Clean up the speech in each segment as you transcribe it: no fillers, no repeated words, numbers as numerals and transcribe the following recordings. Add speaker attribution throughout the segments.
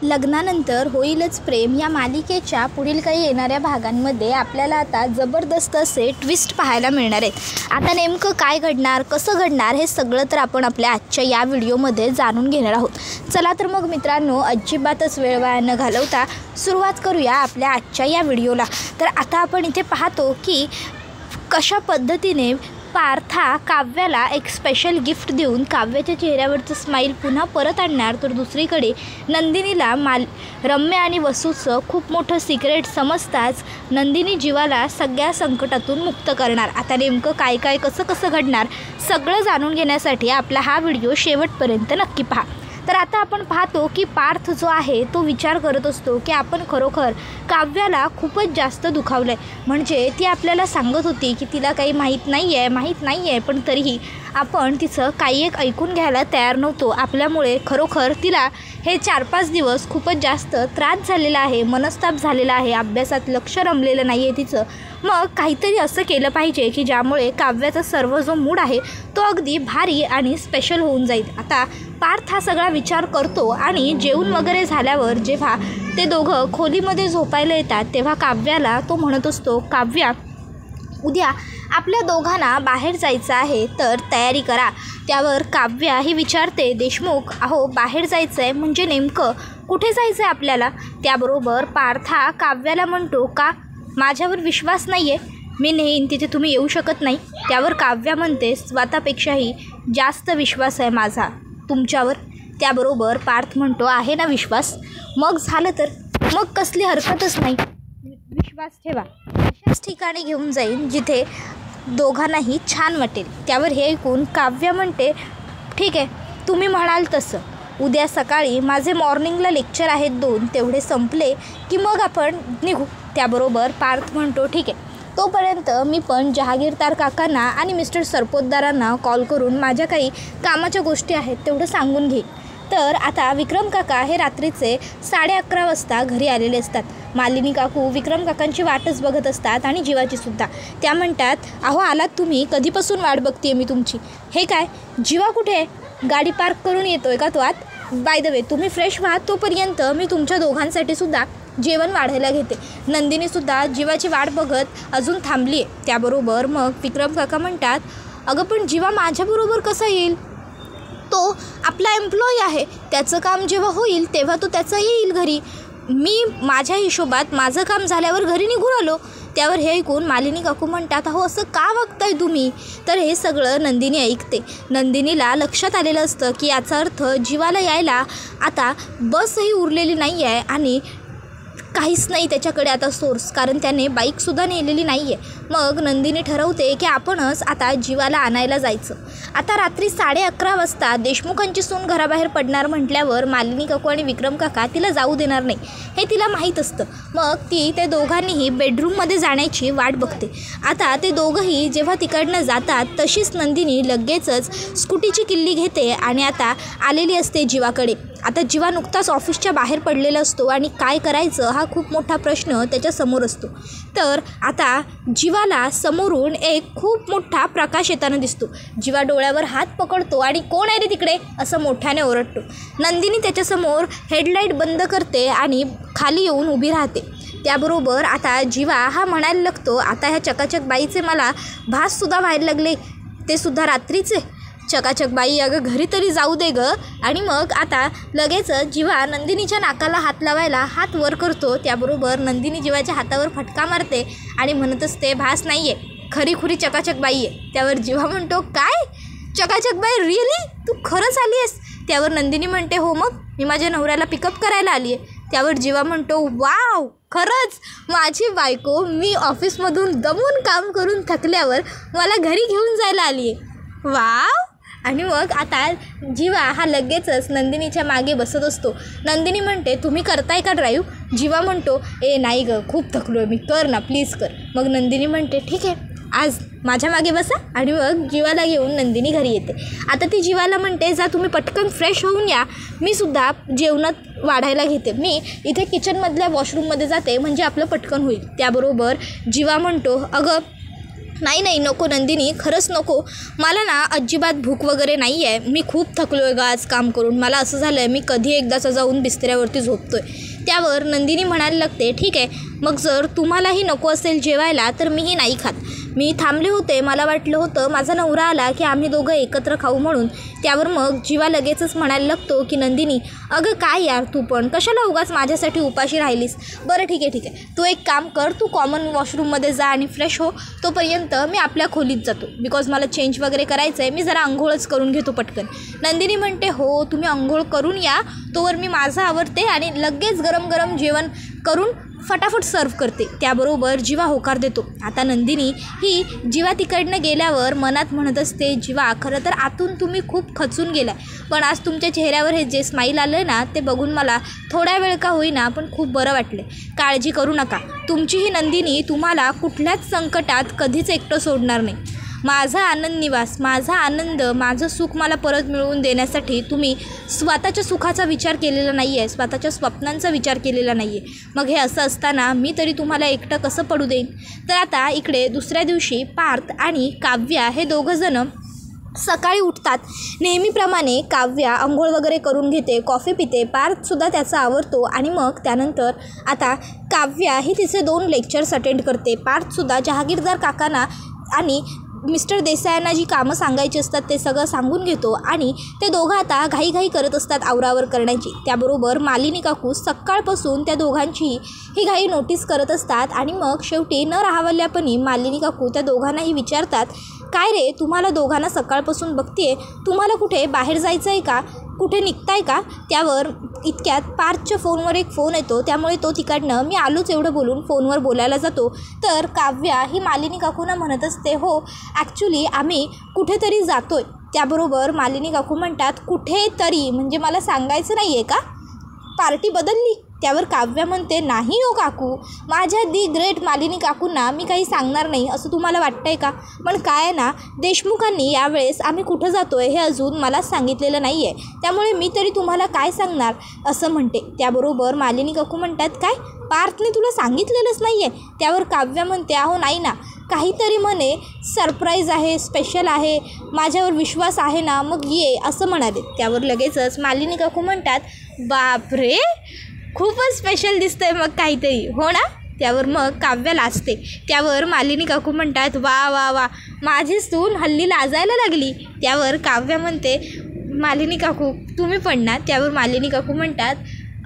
Speaker 1: लग्नानंतर होईलच प्रेम या मालिकेच्या पुढील काही येणाऱ्या भागांमध्ये आपल्याला आता जबरदस्त असे ट्विस्ट पाहायला मिळणार आहेत। आता नेमकं काय घडणार, कसं घडणार हे सगळं तर आपण आपल्या आजच्या या व्हिडिओमध्ये जाणून घेणार आहोत। चला तर मग मित्रांनो, अजिबातच वेळ वाया न घालवता सुरुवात करूया आपल्या आजच्या या व्हिडिओला। तर आता आपण इथे पाहतो की कशा पद्धतीने पार्था काव्याला एक स्पेशल गिफ्ट देऊन काव्याच्या चेहऱ्यावरचं स्माईल पुन्हा परत आणणार, तर दुसरीकडे नंदिनीला रम्या आणि वसूचं खूप मोठं सिक्रेट समजताच नंदिनी जीवाला सगळ्या संकटातून मुक्त करणार। आता नेमकं काय काय कसं घडणार सगळं जाणून घेण्यासाठी आपला हा व्हिडिओ शेवटपर्यंत नक्की पहा। तर आता आपण पाहतो की पार्थ जो आहे तो विचार करत असतो की आपण खरोखर काव्याला खूपच जास्त दुखावलं आहे। म्हणजे ती आपल्याला सांगत होती की तिला काही माहीत नाही आहे, पण तरीही आपण तिचं काही एक ऐकून घ्यायला तयार नव्हतो। आपल्यामुळे खरोखर तिला हे 4-5 दिवस खूपच जास्त त्रास झालेला आहे, मनस्ताप झालेला आहे, अभ्यासात लक्ष रमलेलं नाही आहे तिचं। मग काहीतरी असं केलं पाहिजे की ज्यामुळे काव्याचा सर्व जो मूड आहे तो अगदी भारी आणि स्पेशल होऊन जाईल। आता पार्थ हा सगळा विचार करतो आणि जेवून वगैरे झाल्यावर जेव्हा ते दोघं खोलीमध्ये झोपायला येतात तेव्हा काव्याला तो म्हणत असतो, काव्या उद्या आपल्या दोघांना बाहेर जायचं आहे तर तयारी करा। त्यावर काव्या ही विचारते, देशमुख अहो बाहेर जायचं आहे म्हणजे नेमकं कुठे जायचं आहे आपल्याला? त्याबरोबर पार्था काव्याला म्हणतो, का माझ्यावर विश्वास नाही आहे? मी नेईन तिथे तुम्ही येऊ शकत नाही? त्यावर काव्या म्हणते, स्वतःपेक्षाही जास्त विश्वास आहे माझा तुमच्यावर। त्याबरोबर पार्थ म्हणतो, आहे ना विश्वास? मग झालं तर मग कसली हरकतच नाही, विश्वास ठेवा, अशाच ठिकाणी घेऊन जाईन जिथे दोघांनाही छान वाटेल। त्यावर हे ऐकून काव्य म्हणते, ठीक आहे तुम्ही म्हणाल तसं, उद्या सकाळी माझे मॉर्निंगला लेक्चर आहेत 2, तेवढे संपले की मग आपण निघू। त्याबरोबर पार्थ म्हणतो, ठीक आहे तोपर्यंत मी पण जहागीरदार काकांना आणि मिस्टर सरपोतदारांना कॉल करून माझ्या काही कामाच्या गोष्टी आहेत तेवढं सांगून घेईन। तर आता विक्रम काका हे रात्रीचे 11:30 वाजता घरी आलेले असतात। मालिनी काकू विक्रम काकांची वाटच बघत असतात आणि जीवाची सुद्धा। त्या म्हणतात, अहो आलात तुम्ही, कधीपासून वाट बघते मी तुमची। हे काय जीवा कुठे आहे? गाडी पार्क करून येतोय का तो आत? बाय द वे तुम्ही फ्रेश व्हा, तोपर्यंत मी तुमच्या दोघांसाठी सुद्धा जेवण वाढायला घेते। नंदिनीसुद्धा जीवाची वाट बघत अजून थांबली आहे। त्याबरोबर मग विक्रम काका म्हणतात, अगं पण जीवा माझ्याबरोबर कसा येईल? तो आपला एम्प्लॉई आहे, त्याचं काम जेव्हा होईल तेव्हा तो त्याचं येईल घरी। मी माझ्या हिशोबात माझं काम झाल्यावर घरी निघून आलो। त्यावर हे ऐकून मालिनी काकू म्हणतात, अहो असं का वागताय तुम्ही? तर हे सगळं नंदिनी ऐकते। नंदिनीला लक्षात आलेलं असतं की याचा अर्थ जीवाला यायला आता बसही उरलेली नाही आहे आणि काहीच नाही त्याच्याकडे आता सोर्स, कारण त्याने बाईकसुद्धा नेलेली नाही आहे। मग नंदिनी ठरवते की आपणच आता जीवाला आणायला जायचं। आता रात्री 11:30 वाजता देशमुखांची सून घराबाहेर पडणार म्हटल्यावर मालिनी काकू आणि विक्रम काका तिला जाऊ देणार नाही हे तिला माहीत असतं। मग ती ते दोघांनीही बेडरूममध्ये जाण्याची वाट बघते। आता ते दोघंही जेव्हा तिकडनं जातात तशीच नंदिनी लगेचच स्कूटीची किल्ली घेते आणि आता आलेली असते जीवाकडे। आता जीवा नुकताच ऑफिसच्या बाहेर पडलेला असतो आणि काय करायचं हा खूप मोठा प्रश्न त्याच्यासमोर असतो। तर आता जीवाला समोरून एक खूप मोठा प्रकाश येताना दिसतो। जीवा डोळ्यावर हात पकडतो आणि कोण आहे रे तिकडे असं मोठ्याने ओरडतो। नंदिनी त्याच्यासमोर हेडलाईट बंद करते आणि खाली येऊन उभी राहते। त्याबरोबर आता जीवा हा म्हणायला लागतो, आता ह्या चकाचक बाईचे मला भाससुद्धा व्हायला लागले, ते सुद्धा रात्रीचे। चकाचक बाई अगं घरी तरी जाऊ दे गं। आणि मग आता लगेचच जीवा नंदिनीच्या नाकाला हात लावायला हात वर करतो। त्याबरोबर नंदिनी जीवाच्या हातावर फटका मारते आणि म्हणत असते, भास नाही आहे, खरी चकाचक बाई आहे। त्यावर जीवा म्हणतो, काय चकाचक बाई, रिअली तू खरंच आली आहेस? त्यावर नंदिनी म्हणते, हो मग मी माझ्या नवऱ्याला पिकअप करायला आली आहे। त्यावर जीवा म्हणतो, वाव खरंच माझी बायको मी ऑफिसमधून दमून काम करून थकल्यावर मला घरी घेऊन जायला आली आहे, वाव। आणि मग आता जीवा हा लगेचच नंदिनीच्या मागे बसत असतो। नंदिनी म्हणते, तुम्ही करताय का ड्राईव्ह? जीवा म्हणतो, ए नाही गं खूप थकलो आहे मी, कर ना प्लीज कर। मग नंदिनी म्हणते, ठीक आहे आज माझ्या मागे बसा। आणि मग जीवाला घेऊन नंदिनी घरी येते। आता ती जीवाला म्हणते, जा तुम्ही पटकन फ्रेश होऊन या, मी सुद्धा जेवणात वाढायला घेते, मी इथे किचनमधल्या वॉशरूममध्ये जाते म्हणजे आपलं पटकन होईल। त्याबरोबर जीवा म्हणतो, अगं नाही नाही नको नंदिनी, खरंच नको. मला ना अजिबात भूक वगैरे नाही आहे. मी खूप थकलो आहे ग आज काम करून. मला असं झालं आहे मी कधी एकदाचा जाऊन बिस्तऱ्यावरती झोपतो आहे. त्यावर नंदिनी म्हणायला लागते, ठीक आहे मग जर तुम्हालाही नको असेल जेवायला तर मीही नाही खात. मी थांबले होते, मला वाटलं होतं माझा नवरा आला की आम्ही दोघं एकत्र खाऊ म्हणून. त्यावर मग जीवा लगेचच म्हणायला लागतो की नंदिनी अगं काय यार तू पण कशाला उगाच माझ्यासाठी उपाशी राहिलीस. बरं ठीक आहे तू एक काम कर, तू कॉमन वॉशरूममध्ये जा आणि फ्रेश हो. तोपर्यंत मी आपल्या खोलीत जातो बिकॉज मला चेंज वगैरे करायचं आहे. मी जरा आंघोळच करून घेतो पटकन. नंदिनी म्हणते हो तुम्ही आंघोळ करून या, तोवर मी माझं आवरते आणि लगेच गरम गरम जेवण करून फटाफट सर्व करते. त्याबरोबर जीवा होकार देतो. आता नंदिनी ही जीवा तिकडनं गेल्यावर मनात म्हणत असते, जीवा खरं तर आतून तुम्ही खूप खचून गेलाय, पण आज तुमच्या चेहऱ्यावर हे जे स्माईल आलं ना ते बघून मला थोड्या वेळ का होईना पण खूप बरं वाटले. काळजी करू नका, तुमची ही नंदिनी तुम्हाला कुठल्याच संकटात कधीच एकटं सोडणार नाही. माझा आनंद निवास, माझा आनंद, माझं सुख मला परत मिळवून देण्यासाठी तुम्ही स्वतःच्या सुखाचा विचार केलेला नाही आहे, स्वतःच्या स्वप्नांचा विचार केलेला नाही आहे. मग हे असं असताना मी तरी तुम्हाला एकटं कसं पडू देईन. तर आता इकडे दुसऱ्या दिवशी पार्थ आणि काव्या हे दोघंजणं सकाळी उठतात. नेहमीप्रमाणे काव्या अंघोळ वगैरे करून घेते, कॉफी पिते. पार्थसुद्धा त्याचा आवरतो आणि मग त्यानंतर आता काव्या ही तिचे 2 लेक्चर्स अटेंड करते. पार्थसुद्धा जहागीरदार काकांना आणि मिस्टर देसायांना जी कामं सांगायची असतात ते सगळं सांगून घेतो आणि ते दोघं आता घाईघाई करत असतात आवरावर करण्याची. त्याबरोबर मालिनी काकू सकाळपासून त्या दोघांची ही घाई नोटीस करत असतात आणि मग शेवटी न राहावल्यापणी मालिनी काकू त्या दोघांनाही विचारतात, काय रे तुम्हाला दोघांना सकाळपासून बघते, तुम्हाला कुठे बाहेर जायचं आहे का, कुठे निघताय का. त्यावर इतक्यात पार्थच्या फोनवर एक फोन येतो, त्यामुळे तो तिकडनं मी आलोच एवढं बोलून फोनवर बोलायला जातो. तर काव्या ही मालिनी काकूंना म्हणत असते, हो ॲक्च्युली आम्ही कुठेतरी जातो आहे. त्याबरोबर मालिनी काकू म्हणतात, कुठेतरी म्हणजे मला सांगायचं नाही आहे का, पार्टी बदलली. त्यावर काव्या म्हणते, नाही हो काकू, माझ्या दी ग्रेट मालिनी काकूंना मी काही सांगणार नाही असं तुम्हाला वाटतं आहे का. पण काय आहे ना, देशमुखांनी यावेळेस आम्ही कुठं जातो आहे हे अजून मला सांगितलेलं नाही आहे, त्यामुळे मी तरी तुम्हाला काय सांगणार असं म्हणते. त्याबरोबर मालिनी काकू म्हणतात, काय पार्थने तुला सांगितलेलंच नाही आहे. त्यावर काव्या म्हणते, अहो नाही ना, काहीतरी म्हणे सरप्राईज आहे, स्पेशल आहे, माझ्यावर विश्वास आहे ना, मग ये असं म्हणाले. त्यावर लगेचच मालिनी काकू म्हणतात, बापरे खूपच स्पेशल दिसतंय मग काहीतरी, हो ना. त्यावर मग काव्या लाजते. त्यावर मालिनी काकू म्हणतात, वा वा वा माझी सून हल्ली लाजायला लागली. त्यावर काव्या म्हणते, मालिनी काकू तुम्ही पण ना. त्यावर मालिनी काकू म्हणतात,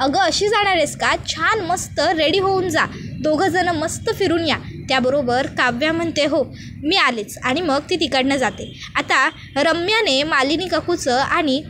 Speaker 1: अगं अशी जाणार आहेस का, छान मस्त रेडी होऊन जा, दोघंजणं मस्त फिरून या. त्याबरोबर काव्या म्हणते, हो मी आलेच, आणि मग ती तिकडनं जाते. आता रम्याने मालिनी काकूचं आणि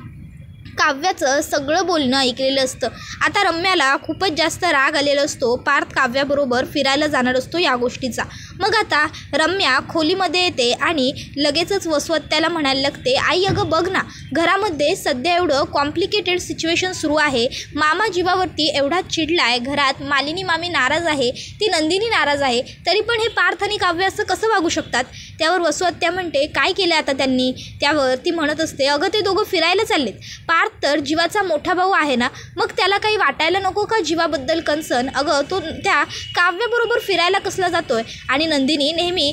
Speaker 1: काव्याचं सगळं बोलणं ऐकलेलं असतं. आता रम्याला खूपच जास्त राग आलेला असतो. पार्थ काव्याबरोबर फिरायला जाणार असतो या गोष्टीचा. मग आता रम्या खोलीमध्ये येते आणि लगेचच वसवत्त्याला म्हणायला लागते, आई अगं बघ ना, घरामध्ये सध्या एवढं कॉम्प्लिकेटेड सिच्युएशन सुरू आहे, मामा जीवावरती एवढा चिडला आहे, घरात मालिनी मामी नाराज आहे, ती नंदिनी नाराज आहे, तरी पण हे पार्थ आणि काव्य असं कसं वागू शकतात. त्यावर वसवत्त्या म्हणते, काय केलं आता त्यांनी. त्यावर ती म्हणत असते, अगं ते दोघं फिरायला चाललेत. पार्थ तर जीवाचा मोठा भाऊ आहे ना, मग त्याला काही वाटायला नको का जीवाबद्दल कन्सर्न. अगं तो त्या काव्याबरोबर फिरायला कसला जातोय, आणि नंदिनी नेहमी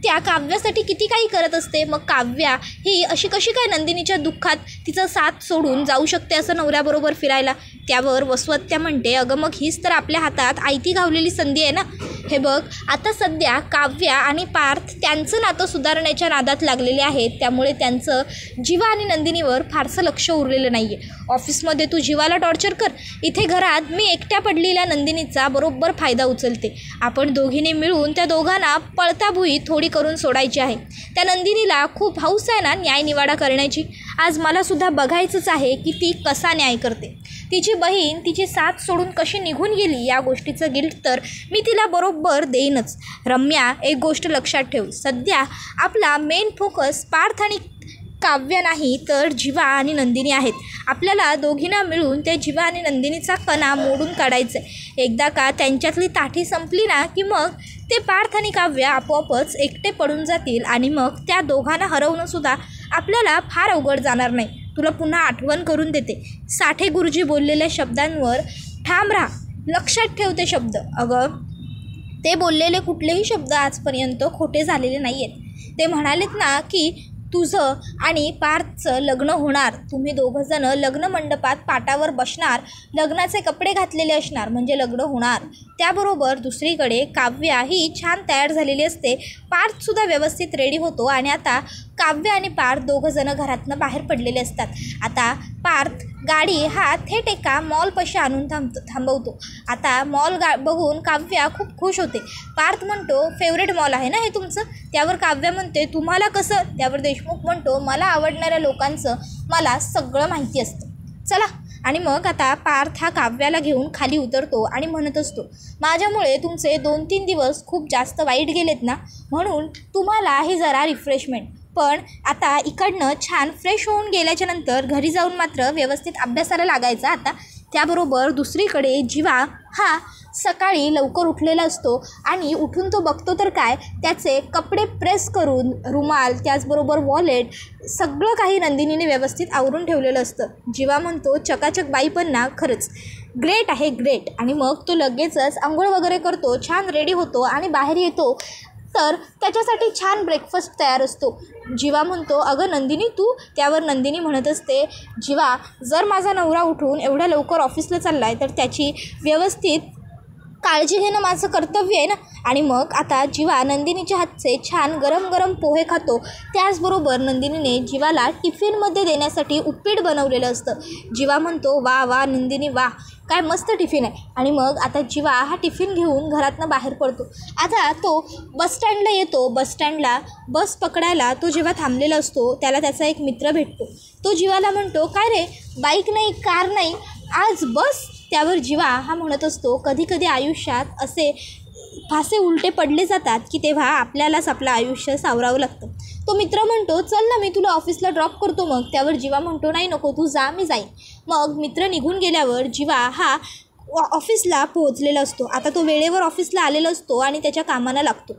Speaker 1: त्या काव्यासाठी किती काही करत असते, मग काव्या ही अशी कशी काय नंदिनीच्या दुःखात तिचा साथ सोडून जाऊ शकते असं नवऱ्याबरोबर फिरायला. त्यावर वसवत्त्या म्हणते, अगं मग हीच तर आपल्या हातात आयती घावलेली संधी आहे ना. हे बघ आता सध्या काव्या आणि पार्थ त्यांचं नातं सुधारण्याच्या नादात लागलेले आहेत, त्यामुळे त्यांचं जीवा आणि नंदिनीवर फारसं लक्ष उरलेलं नाही आहे. ऑफिसमध्ये तू जीवाला टॉर्चर कर, इथे घरात मी एकट्या पडलेल्या नंदिनीचा बरोबर फायदा उचलते. आपण दोघींनी मिळून त्या दोघांना पळता भुई थोडी करून सोडायची आहे. त्या नंदिनीला खूप हौस आहे ना न्यायनिवाडा करण्याची. आज मलासुद्धा बघायचंच आहे की ती कसा न्याय करते. तिची बहीण तिची साथ सोडून कशी निघून गेली या गोष्टीचं गिल्ट तर मी तिला बरोबर देईनच. रम्या एक गोष्ट लक्षात ठेव, सध्या आपला मेन फोकस पार्थ आणि काव्य नाही तर जीवा आणि नंदिनी आहेत. आपल्याला दोघींना मिळून त्या जीवा आणि नंदिनीचा कणा मोडून काढायचं आहे. एकदा का त्यांच्यातली ताठी संपली ना की मग ते पार्थ आणि काव्य आपोआपच एकटे पडून जातील आणि मग त्या दोघांना हरवणंसुद्धा आपल्याला फार अवघड जाणार नाही. तुला पुन्हा आठवण करून देते, साठे गुरुजी बोललेल्या शब्दांवर ठाम राहा, लक्षात ठेव ते शब्द. अगं ते बोललेले कुठलेही शब्द आजपर्यंत खोटे झालेले नाही आहेत. ते म्हणालेत ना की तुझं आणि पार्थचं लग्न होणार, तुम्ही दोघंजणं लग्न मंडपात पाटावर बसणार, लग्नाचे कपडे घातलेले असणार, म्हणजे लग्न होणार. त्याबरोबर दुसरीकडे काव्या ही छान तयार झालेली असते, पार्थसुद्धा व्यवस्थित रेडी होतो आणि आता काव्य आणि पार्थ दोघंजणं घरातनं बाहेर पडलेले असतात. आता पार्थ गाडी हा थेट एका मॉलपाशी आणून थांबवतो. आता मॉल बघून काव्या खूप खुश होते. पार्थ म्हणतो फेवरेट मॉल आहे ना हे तुमचं? त्यावर काव्या म्हणते तुम्हाला कसं? त्यावर देशमुख म्हणतो मला आवडणाऱ्या लोकांचं मला सगळं माहिती असतं, चला. आणि मग आता पार्थ हा काव्याला घेऊन खाली उतरतो आणि म्हणत असतो माझ्यामुळे तुमचे 2-3 दिवस खूप जास्त वाईट गेलेत ना, म्हणून तुम्हाला ही जरा रिफ्रेशमेंट. पण आता इकडनं छान फ्रेश होऊन गेल्याच्या नंतर घरी जाऊन मात्र व्यवस्थित अभ्यासाला लागायचा. आता त्याबरोबर दुसरीकडे जीवा हा सकाळी लवकर उठलेला असतो आणि उठून तो बघतो तर काय, त्याचे कपडे प्रेस करून रुमाल त्याचबरोबर वॉलेट सगळं काही नंदिनीने व्यवस्थित आवरून ठेवलेलं असतं. जीवा म्हणतो चकाचक बाई पण ना, खरंच ग्रेट आहे, ग्रेट. आणि मग तो लगेचच आंघोळ वगैरे करतो, छान रेडी होतो आणि बाहेर येतो तर त्याच्यासाठी छान ब्रेकफास्ट तयार असतो. जीवा म्हणतो अगं नंदिनी तू? त्यावर नंदिनी म्हणत असते जीवा जर माझा नवरा उठून एवढ्या लवकर ऑफिसला चालला आहे तर त्याची व्यवस्थित काळजी घेणं माझं कर्तव्य आहे ना. आणि मग आता जीवा नंदिनीच्या हातचे छान गरम गरम पोहे खातो. त्याचबरोबर नंदिनीने जीवाला टिफिनमध्ये देण्यासाठी उपीट बनवलेलं असतं. जीवा म्हणतो वा वा नंदिनी वा, काय मस्त टिफिन आहे. आणि मग आता जीवा हा टिफिन घेऊन घरातनं बाहेर पडतो. आता तो बसस्टँडला येतो. बसस्टँडला बस पकडायला तो जेव्हा थांबलेला असतो त्याला त्याचा एक मित्र भेटतो. तो जीवाला म्हणतो काय रे, बाईक नाही, कार नाही, आज बस? त्यावर जीवा हा म्हणत असतो कधी कधी आयुष्यात असे फासे उलटे पडले जातात की तेव्हा आपल्यालाच आपलं आयुष्य सावरावं लागतं. तो मित्र म्हणतो चल ना मी तुला ऑफिसला ड्रॉप करतो मग. त्यावर जीवा म्हणतो नाही नको तू जा, मी जाईन. मग मित्र निघून गेल्यावर जीवा हा ऑफिसला पोहोचलेला असतो. आता तो वेळेवर ऑफिसला आलेला असतो आणि त्याच्या कामाला लागतो.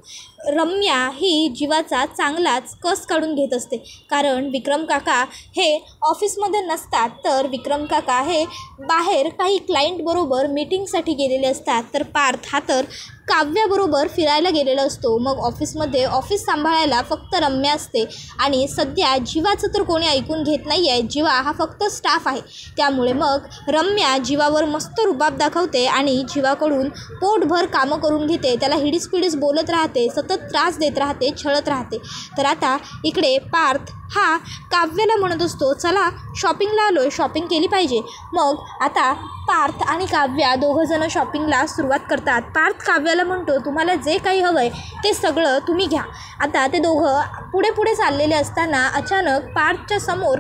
Speaker 1: रम्या ही जीवाचा चांगलाच कस काढून घेत असते, कारण विक्रम काका हे ऑफिसमध्ये नसतात तर विक्रम काका हे बाहेर काही क्लायंटबरोबर मीटिंगसाठी गेलेले असतात, तर पार्थ हा तर काव्याबरोबर फिरायला गेलेला असतो. मग ऑफिसमध्ये ऑफिस सांभाळायला फक्त रम्या असते आणि सध्या जीवाचं तर कोणी ऐकून घेत नाही आहे. जीवा हा फक्त स्टाफ आहे, त्यामुळे मग रम्या जीवावर मस्त रुबाब दाखवते आणि जीवाकडून पोटभर कामं करून घेते, त्याला हिडीस पिडीस बोलत राहते, सतत त्रास देत राहते, छळत राहते. तर आता इकडे पार्थ हा काव्याला म्हणत असतो चला शॉपिंगला आलो आहे, शॉपिंग केली पाहिजे. मग आता पार्थ आणि काव्या दोघंजणं शॉपिंगला सुरुवात करतात. पार्थ काव्याला म्हणतो तुम्हाला जे काही हवं आहे ते सगळं तुम्ही घ्या. आता ते दोघं पुढे पुढे चाललेले असताना अचानक पार्थच्या समोर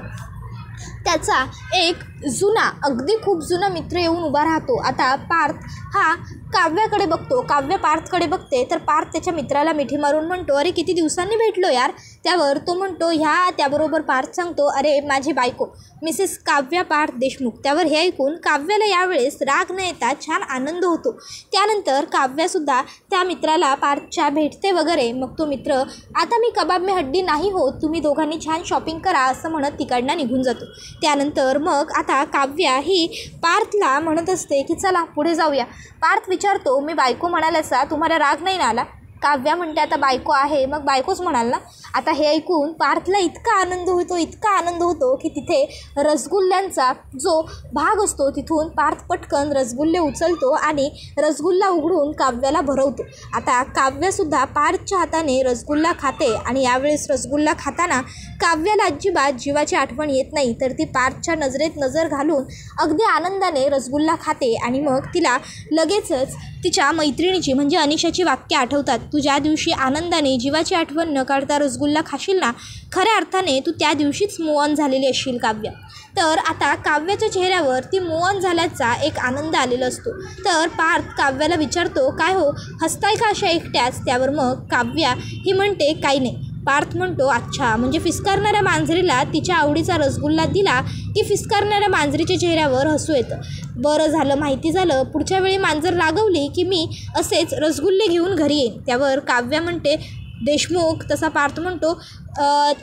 Speaker 1: त्याचा एक जुना, अगदी खूप जुना मित्र येऊन उभा राहतो. आता पार्थ हा काव्याकडे बघतो, काव्य पार्थकडे बघते, तर पार्थ त्याच्या मित्राला मिठी मारून म्हणतो अरे किती दिवसांनी भेटलो यार. त्यावर तो म्हणतो त्याबरोबर पार्थ सांगतो अरे माझी बायको मिसेस काव्या पार्थ देशमुख. त्यावर हे ऐकून काव्याला यावेळेस राग न येता छान आनंद होतो. त्यानंतर काव्यासुद्धा त्या मित्राला पार्थच्या भेटते वगैरे. मग तो मित्र आता मी कबाब में हड्डी नाही होत, तुम्ही दोघांनी छान शॉपिंग करा असं म्हणत तिकडनं निघून जातो. त्यानंतर मग आता काव्या ही पार्थला म्हणत असते की चला पुढे जाऊया. पार्थ विचारतो मी बायको म्हणाल्याचा तुम्हाला राग नाही ना आला? काव्या म्हणते आता बायको आहे मग बायकोच म्हणाल ना. आता हे ऐकून पार्थला इतका आनंद होतो की तिथे रसगुल्ल्यांचा जो भाग असतो तिथून पार्थ पटकन रसगुल्ले उचलतो आणि रसगुल्ला उघडून काव्याला भरवतो. आता काव्यसुद्धा पार्थच्या हाताने रसगुल्ला खाते आणि यावेळेस रसगुल्ला खाताना काव्याला अजिबात जीवाची आठवण येत नाही, तर ती पार्थच्या नजरेत नजर घालून अगदी आनंदाने रसगुल्ला खाते. आणि मग तिला लगेचच तिच्या मैत्रिणीची म्हणजे अनिशाची वाक्य आठवतात, तू ज्या दिवशी आनंदाने जीवाची आठवण न काढता रसगुल्ला खाशील ना, खऱ्या अर्थाने तू त्या दिवशीच मूव ऑन झालेली असशील काव्या. तर आता काव्याच्या चेहऱ्यावर ती मूव ऑन झाल्याचा एक आनंद आलेला असतो. तर पार्थ काव्याला विचारतो काय हो हसताय का अशा एकट्याच? त्यावर मग काव्या ही म्हणते काही नाही. पार्थ म्हणतो अच्छा, म्हणजे फिस्कारणाऱ्या मांजरीला तिच्या आवडीचा रसगुल्ला दिला की फिस्कारणाऱ्या मांजरीच्या चेहऱ्यावर हसू येतं. बरं झालं, माहिती झालं, पुढच्या वेळी मांजर रागवली की मी असेच रसगुल्ले घेऊन घरी येईन. त्यावर काव्या म्हणते देशमुख. तसा पार्थ म्हणतो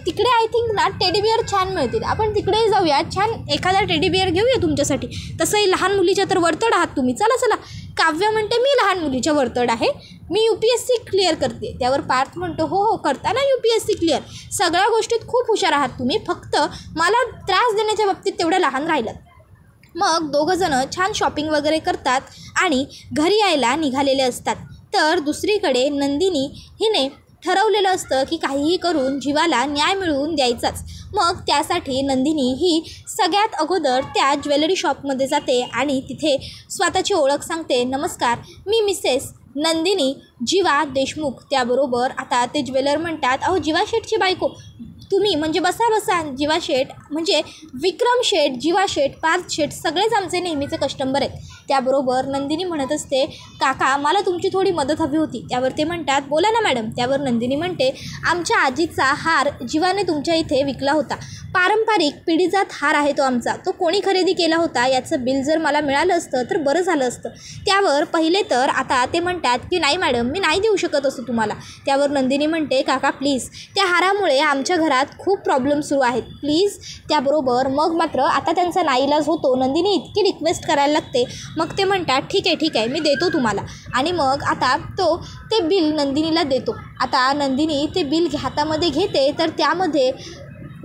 Speaker 1: तिकडे आय थिंक ना टेडीबिअर छान मिळतील, आपण तिकडेही जाऊया, छान एखादा टेडीबिअर घेऊया तुमच्यासाठी, तसंही लहान मुलीच्या तर वर्तड आहात तुम्ही, चला चला. काव्य म्हणते मी लहान मुलीच्या वर्तड आहे, मी UPSC क्लिअर करते. त्यावर पार्थ म्हणतो हो हो करता ना UPSC क्लिअर, सगळ्या गोष्टीत खूप हुशार आहात तुम्ही, फक्त मला त्रास देण्याच्या बाबतीत तेवढं लहान राहिलं. मग दोघंजणं छान शॉपिंग वगैरे करतात आणि घरी यायला निघालेले असतात. तर दुसरीकडे नंदिनी हिने ठरवलेलं असतं की काहीही करून जीवाला न्याय मिळवून द्यायचाच. मग त्यासाठी नंदिनी ही सगळ्यात अगोदर त्या ज्वेलरी शॉपमध्ये जाते आणि तिथे स्वतःची ओळख सांगते. नमस्कार, मी मिसेस नंदिनी जीवा देशमुख. त्याबरोबर आता ते ज्वेलर म्हणतात, अहो जीवा शेठची बायको तुम्ही, म्हणजे बसा बसा. जीवा शेठ म्हणजे विक्रम शेठ, जीवा शेठ, पार्थ शेठ सगळेच आमचे नेहमीचे कस्टमर आहेत. त्याबरोबर नंदिनी म्हणत असते, काका मला तुमची थोडी मदत हवी होती. त्यावर ते म्हणतात, बोला ना मॅडम. त्यावर नंदिनी म्हणते, आमच्या आजीचा हार जीवाने तुमच्या इथे विकला होता. पारंपरिक पिढीजात हार आहे तो आमचा. तो कोणी खरेदी केला होता याचं बिल जर मला मिळालं असतं तर बरं झालं असतं. त्यावर पहिले तर आता ते म्हणतात की नाही मॅडम, मी नाही देऊ शकत असं तुम्हाला. त्यावर नंदिनी म्हणते, काका प्लीज, त्या हारामुळे आमच्या घरात खूप प्रॉब्लेम सुरू आहेत, प्लीज. त्याबरोबर मग मात्र आता त्यांचा नाईलाज होतो. नंदिनी इतकी रिक्वेस्ट करायला लागते. मग ते म्हणतात, ठीक आहे मी देतो तुम्हाला. आणि मग आता ते बिल नंदिनीला देतो. आता नंदिनी ते बिल हातामध्ये घेते तर त्यामध्ये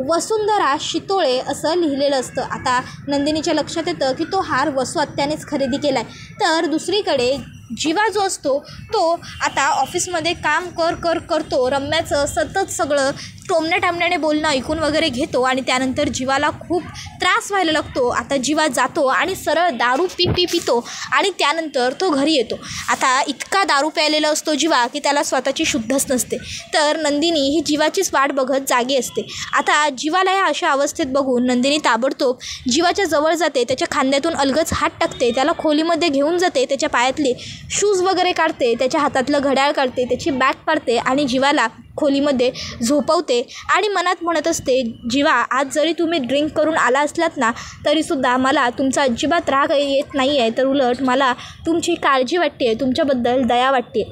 Speaker 1: वसुंधरा शितोळे असं लिहिलेलं असतं. आता नंदिनीच्या लक्षात येतं की तो हार वसु आत्यानेच खरेदी केला आहे. तर दुसरीकडे जीवा जो असतो तो आता ऑफिसमध्ये काम करतो. रम्याचं सतत सगळं टोमण्याटामण्याने बोलणं ऐकून वगैरे घेतो आणि त्यानंतर जीवाला खूप त्रास व्हायला लागतो. आता जीवा जातो आणि सरळ दारू पितो आणि त्यानंतर तो घरी येतो. आता इतका दारू प्यायलेला असतो जीवा की त्याला स्वतःची शुद्धच नसते. तर नंदिनी ही जीवाचीच वाट बघत जागी असते. आता जीवाला या अशा अवस्थेत बघून नंदिनी ताबडतोब जीवाच्या जवळ जाते, त्याच्या खांद्यातून अलगद हात टाकते, त्याला खोलीमध्ये घेऊन जाते, त्याच्या पायातले शूज वगैरे काढते, त्याच्या हातातलं घड्याळ काढते, त्याची बॅग काढते आणि जीवाला खोलीमध्ये झोपवते आणि मनात म्हणत असते, जीवा आज जरी तुम्ही ड्रिंक करून आला असलात ना तरीसुद्धा मला तुमचा अजिबात राग येत नाही आहे, तर उलट मला तुमची काळजी वाटते, तुमच्याबद्दल दया वाटते.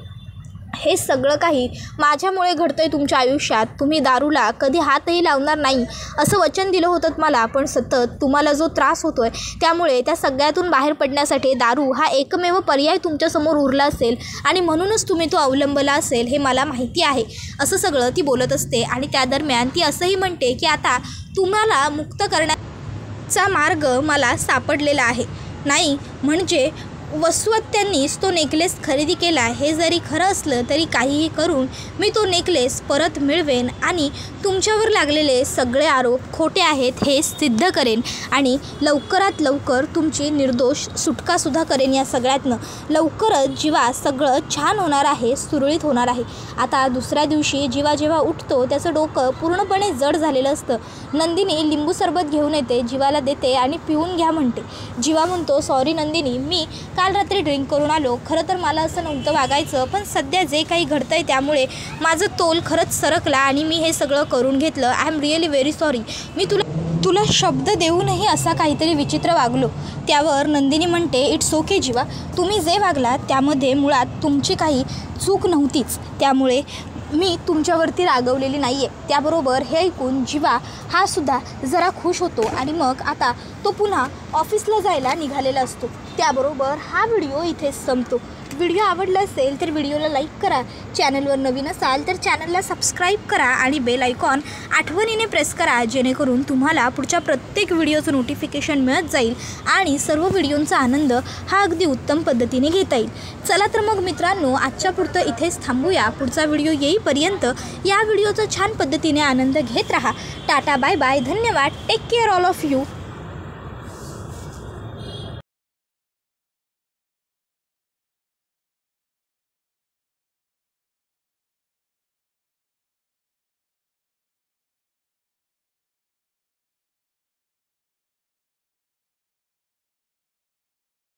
Speaker 1: हे सगळं काही माझ्यामुळे घडतं आहे तुमच्या आयुष्यात. तुम्ही दारूला कधी हातही लावणार नाही असं वचन दिलं होतं मला, पण सतत तुम्हाला जो त्रास होतो आहे त्यामुळे त्या सगळ्यातून बाहेर पडण्यासाठी दारू हा एकमेव पर्याय तुमच्यासमोर उरला असेल आणि म्हणूनच तुम्ही तो अवलंबला असेल, हे मला माहिती आहे. असं सगळं ती बोलत असते आणि त्या दरम्यान ती असंही म्हणते की आता तुम्हाला मुक्त करण्याचा मार्ग मला सापडलेला आहे. नाही म्हणजे वसुआत्यांनीच तो नेकलेस खरेदी केला हे जरी खरं असलं तरी काहीही करून मी तो नेकलेस परत मिळवेन आणि तुमच्यावर लागलेले सगळे आरोप खोटे आहेत हे सिद्ध करेन आणि लवकरात लवकर तुमची निर्दोष सुटकासुद्धा करेन. या सगळ्यातनं लवकरच जीवा सगळं छान होणार आहे, सुरळीत होणार आहे. आता दुसऱ्या दिवशी जीवा जेव्हा उठतो त्याचं डोकं पूर्णपणे जड झालेलं असतं. नंदिनी लिंबू सरबत घेऊन येते, जीवाला देते आणि पिऊन घ्या म्हणते. जीवा म्हणतो, सॉरी नंदिनी, मी काल रात्री ड्रिंक करून आलो. खरं तर मला असं नव्हतं वागायचं, पण सध्या जे काही घडतं आहे त्यामुळे माझं तोल खरंच सरकला आणि मी हे सगळं करून घेतलं. I am really very sorry. मी तुला शब्द देऊनही असा काहीतरी विचित्र वागलो. त्यावर नंदिनी म्हणते, इट्स ओके जीवा, तुम्ही जे वागलात त्यामध्ये मुळात तुमची काही चूक नव्हतीच, त्यामुळे मी तुमच्यावरती रागवलेली नाही आहे. त्याबरोबर हे ऐकून जीवा हा सुद्धा जरा खुश होतो आणि मग आता तो पुन्हा ऑफिसला जायला निघालेला असतो. त्याबरोबर हा व्हिडिओ इथेच संपतो. व्हिडिओ आवडला असेल तर व्हिडिओला लाईक करा. चॅनलवर नवीन असाल तर चॅनलला सबस्क्राईब करा आणि बेल आयकॉन आठवणीने प्रेस करा, जेणेकरून तुम्हाला पुढच्या प्रत्येक व्हिडिओचं नोटिफिकेशन मिळत जाईल आणि सर्व व्हिडिओंचा आनंद हा अगदी उत्तम पद्धतीने घेता येईल. चला तर मग मित्रांनो, आजच्या पुरतं इथेच थांबूया. पुढचा व्हिडिओ येईपर्यंत या व्हिडिओचा छान पद्धतीने आनंद घेत राहा. टाटा, बाय बाय, धन्यवाद, take care all of you.